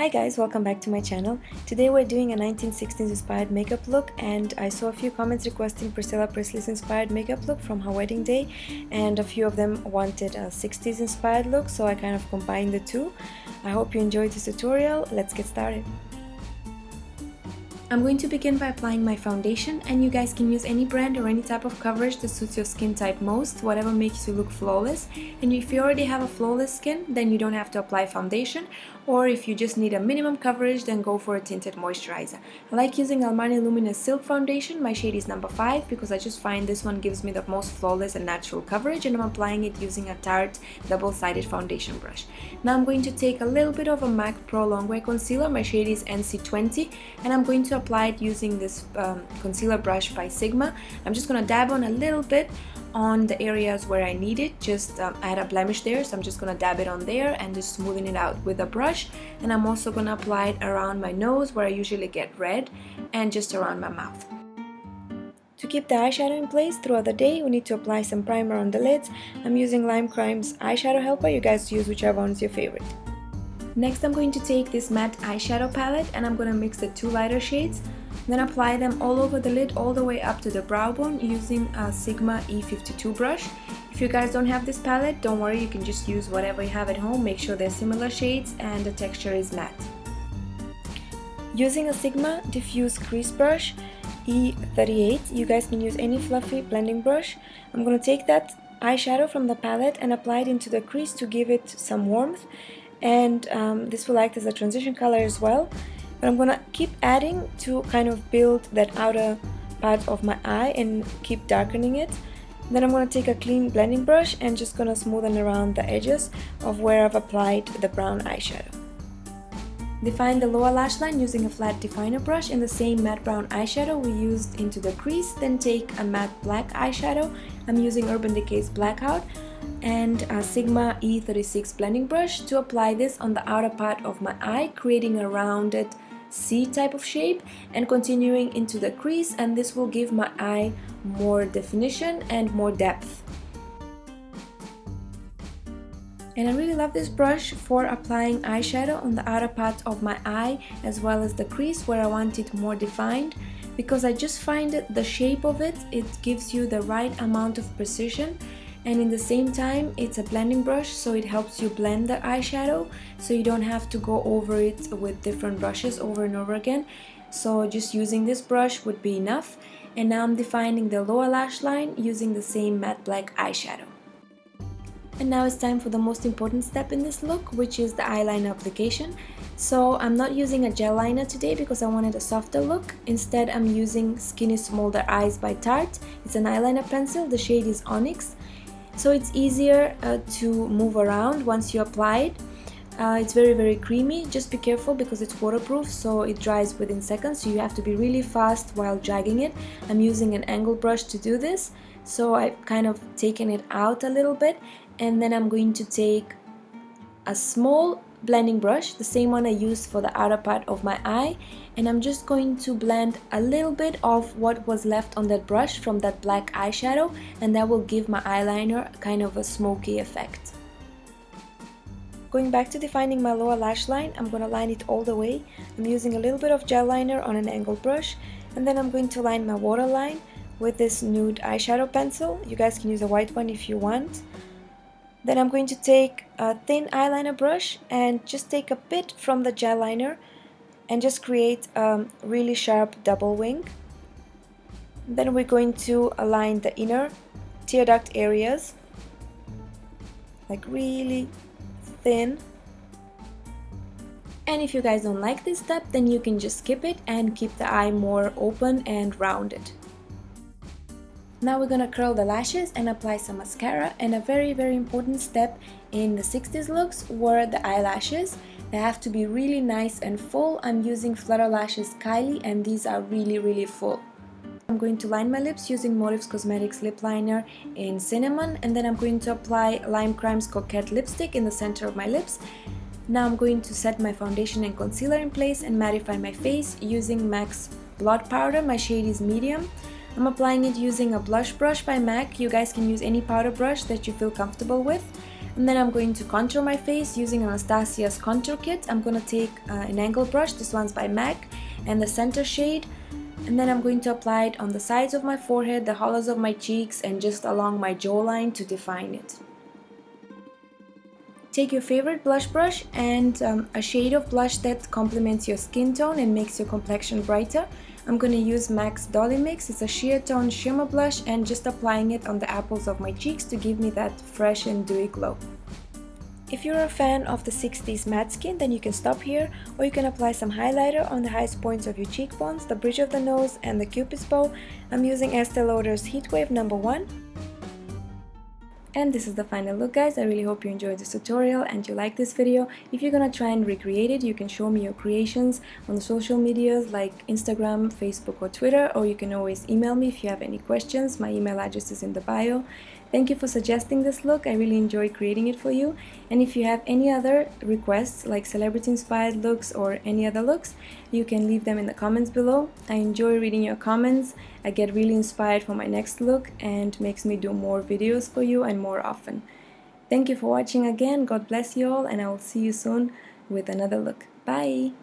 Hi guys, welcome back to my channel. Today we're doing a 1960s inspired makeup look, and I saw a few comments requesting Priscilla Presley's inspired makeup look from her wedding day, and a few of them wanted a 60s inspired look, so I kind of combined the two. I hope you enjoyed this tutorial. Let's get started. I'm going to begin by applying my foundation, and you guys can use any brand or any type of coverage that suits your skin type most, whatever makes you look flawless. And if you already have a flawless skin, then you don't have to apply foundation, or if you just need a minimum coverage, then go for a tinted moisturizer. I like using Armani Luminous Silk Foundation. My shade is number 5 because I just find this one gives me the most flawless and natural coverage, and I'm applying it using a Tarte double-sided foundation brush. Now I'm going to take a little bit of a MAC Pro Longwear Concealer. My shade is NC20, and I'm going to apply it using this concealer brush by Sigma. I'm just going to dab on a little bit on the areas where I need it. I had a blemish there, so I'm just going to dab it on there and just smoothing it out with a brush. And I'm also going to apply it around my nose where I usually get red, and just around my mouth. To keep the eyeshadow in place throughout the day, we need to apply some primer on the lids. I'm using Lime Crime's Eyeshadow Helper. You guys use whichever one is your favorite. Next, I'm going to take this matte eyeshadow palette and I'm going to mix the two lighter shades, then apply them all over the lid all the way up to the brow bone using a Sigma E52 brush. If you guys don't have this palette, don't worry, you can just use whatever you have at home. Make sure they're similar shades and the texture is matte. Using a Sigma diffuse crease brush E38, you guys can use any fluffy blending brush. I'm going to take that eyeshadow from the palette and apply it into the crease to give it some warmth. And this will act as a transition color as well, but I'm gonna keep adding to kind of build that outer part of my eye and keep darkening it. Then I'm gonna take a clean blending brush and just gonna smoothen around the edges of where I've applied the brown eyeshadow. Define the lower lash line using a flat definer brush in the same matte brown eyeshadow we used into the crease. Then take a matte black eyeshadow. I'm using Urban Decay's Blackout and a Sigma E36 blending brush to apply this on the outer part of my eye, creating a rounded C type of shape and continuing into the crease, and this will give my eye more definition and more depth. And I really love this brush for applying eyeshadow on the outer part of my eye as well as the crease where I want it more defined, because I just find that the shape of it gives you the right amount of precision, and in the same time it's a blending brush, so it helps you blend the eyeshadow so you don't have to go over it with different brushes over and over again. So just using this brush would be enough. And now I'm defining the lower lash line using the same matte black eyeshadow. And now it's time for the most important step in this look, which is the eyeliner application. So I'm not using a gel liner today because I wanted a softer look. Instead, I'm using Skinny Smolder Eyes by Tarte. It's an eyeliner pencil. The shade is Onyx. So it's easier to move around once you apply it. It's very creamy. Just be careful because it's waterproof, so it dries within seconds, so you have to be really fast while dragging it. I'm using an angle brush to do this, so I've kind of taken it out a little bit, and then I'm going to take a small blending brush, the same one I used for the outer part of my eye, and I'm just going to blend a little bit of what was left on that brush from that black eyeshadow, and that will give my eyeliner kind of a smoky effect. Going back to defining my lower lash line, I'm going to line it all the way. I'm using a little bit of gel liner on an angled brush, and then I'm going to line my waterline with this nude eyeshadow pencil. You guys can use a white one if you want. Then I'm going to take a thin eyeliner brush and just take a bit from the gel liner and just create a really sharp double wing. Then we're going to align the inner tear duct areas, like really thin. And if you guys don't like this step, then you can just skip it and keep the eye more open and rounded. Now we're gonna curl the lashes and apply some mascara, and a very important step in the 60s looks were the eyelashes. They have to be really nice and full. I'm using Flutter Lashes Kylie, and these are really full. I'm going to line my lips using Motives Cosmetics lip liner in Cinnamon, and then I'm going to apply Lime Crime's Coquette lipstick in the center of my lips. Now I'm going to set my foundation and concealer in place and mattify my face using MAC's Blot powder. My shade is medium. I'm applying it using a blush brush by MAC. You guys can use any powder brush that you feel comfortable with. And then I'm going to contour my face using Anastasia's contour kit. I'm going to take an angle brush, this one's by MAC, and the center shade. And then I'm going to apply it on the sides of my forehead, the hollows of my cheeks, and just along my jawline to define it. Take your favorite blush brush and a shade of blush that complements your skin tone and makes your complexion brighter. I'm going to use MAC's Dolly Mix. It's a sheer tone shimmer blush, and just applying it on the apples of my cheeks to give me that fresh and dewy glow. If you're a fan of the 60s matte skin, then you can stop here, or you can apply some highlighter on the highest points of your cheekbones, the bridge of the nose, and the cupid's bow. I'm using Estee Lauder's Heat Wave number 1. And this is the final look, guys. I really hope you enjoyed this tutorial and you like this video. If you're gonna try and recreate it, you can show me your creations on the social medias like Instagram, Facebook, or Twitter, or you can always email me if you have any questions. My email address is in the bio. Thank you for suggesting this look. I really enjoyed creating it for you. And if you have any other requests like celebrity inspired looks or any other looks, you can leave them in the comments below. I enjoy reading your comments. I get really inspired for my next look and makes me do more videos for you and more often. Thank you for watching again. God bless you all, and I will see you soon with another look. Bye!